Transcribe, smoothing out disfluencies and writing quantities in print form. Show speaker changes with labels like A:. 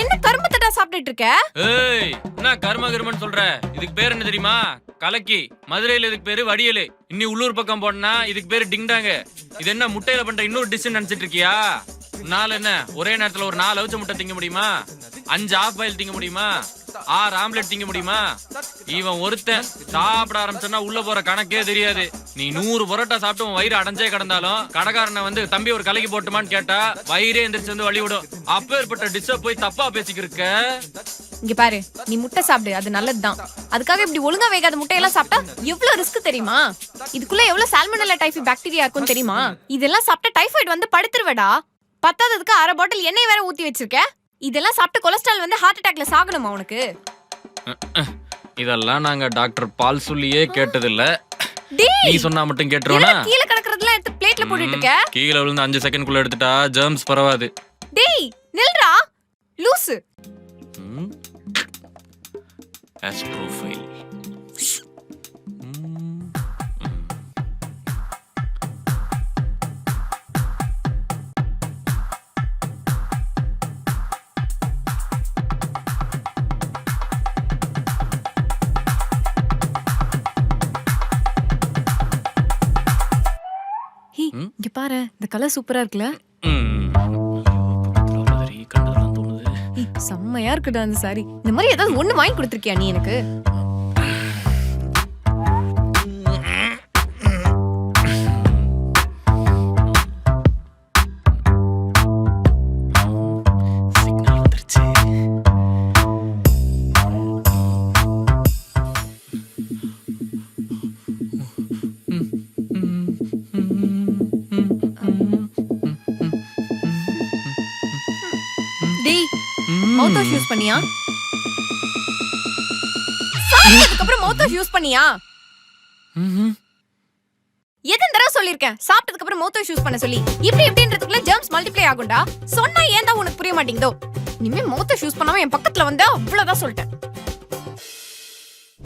A: என்ன கரும்பத்தடா சாப்பிட்டுட்டு இருக்க?
B: ஏய், என்ன கர்ம கர்மன்னு சொல்ற? இதுக்கு பேர் என்ன தெரியுமா? கலக்கி. மதுரையில இதுக்கு பேரு வடியலு. இன்னி உள்ளூர் பக்கம் போனா இதுக்கு பேரு டிங்டாங்க. இது என்ன முட்டையில பண்ற இன்னொரு டிஷ் நினைச்சிட்டு இருக்கியா? நாலு என்ன ஒரே நேரத்துல ஒரு 4 அவிச்ச முட்டை திங்க முடியுமா? 5 ஆஃப் பாயில் திங்க முடியுமா? 6 ஆம்லெட் திங்க முடியுமா? இவன் ஒருத்தன் சாப்பிட ஆரம்பிச்சா உள்ள போற கணக்கே தெரியாது. நீ 100 பரோட்டா சாப்பிட்டு உன் வயிறு அடைஞ்சே கிடந்தாலும் கடைக்காரனை வந்து தம்பி ஒரு கலக்கி போட்டுமான்னு கேட்டா வயிறே எந்திரிச்சு வந்து வழி விடும். அப்பேற்பட்ட டிஷ்ஷ போய் தப்பா பேசிக்கிருக்க.
A: இங்க பாரு, நீ முட்டை சாப்பிடு, அது நல்லதுதான். அதுக்காக இப்படி ஒழுங்கா வேகாத முட்டையெல்லாம் சாப்பிட்டா எவ்வளவு ரிஸ்க் தெரியுமா? இதுக்குள்ள எவ்வளவு சால்மனெல்லா டைஃபி பாக்டீரியா இருக்கும் தெரியுமா? இதெல்லாம் சாப்பிட்டா டைஃபாய்டு வந்து படுத்துருவடா. பத்தாததுக்கு 1/2 பாட்டில் எண்ணெய் வேற ஊத்தி வச்சிருக்க. இதெல்லாம் சாப்பிட்டு கொலஸ்ட்ரால் வந்து ஹார்ட் அட்டாக்ல சாகணுமா உனக்கு?
B: இதெல்லாம் நாங்க டாக்டர் பால் சொல்லியே கேட்டதில்ல. நீ சொன்னா மட்டும் கேட்டுருவனா?
A: கீழ கிடக்குறதெல்லாம் எடுத்து பிளேட்ல போட்டுட்டு இருக்க.
B: கீழ விழுந்து 5 செகண்ட்குள்ள எடுத்துட்டா ஜெர்ம்ஸ் பரவாது.
A: டேய் நில்றா லூசு.
B: ஆஸ்ட்ரோஃபைல்.
A: இங்க பாரு, இந்த கலர் சூப்பரா இருக்குல்ல? செம்மையா இருக்குடா அந்த சாரி. இந்த மாதிரி ஏதாவது ஒண்ணு வாங்கி கொடுத்திருக்கியா நீ எனக்கு? மவுத் வாஷ் யூஸ் பண்ணியா? சாப்பிட்டதுக்கு அப்புறம் மவுத் வாஷ் யூஸ் பண்ணியா? எத்தனை தடவை சொல்லிருக்கேன் சாப்பிட்டதுக்கு அப்புறம் மவுத் வாஷ் யூஸ் பண்ண சொல்லி. இப்படி எப்படின்றதுக்குள்ள ஜெர்ம்ஸ் மல்டிப்ளை ஆகும்டா. சொன்னா ஏன் தான் உனக்கு புரிய மாட்டேங்குதோ? இனிமே மவுத் வாஷ் யூஸ் பண்ணாம என் பக்கத்துல வந்தா அவ்வளவுதான் சொல்லிட்டேன்.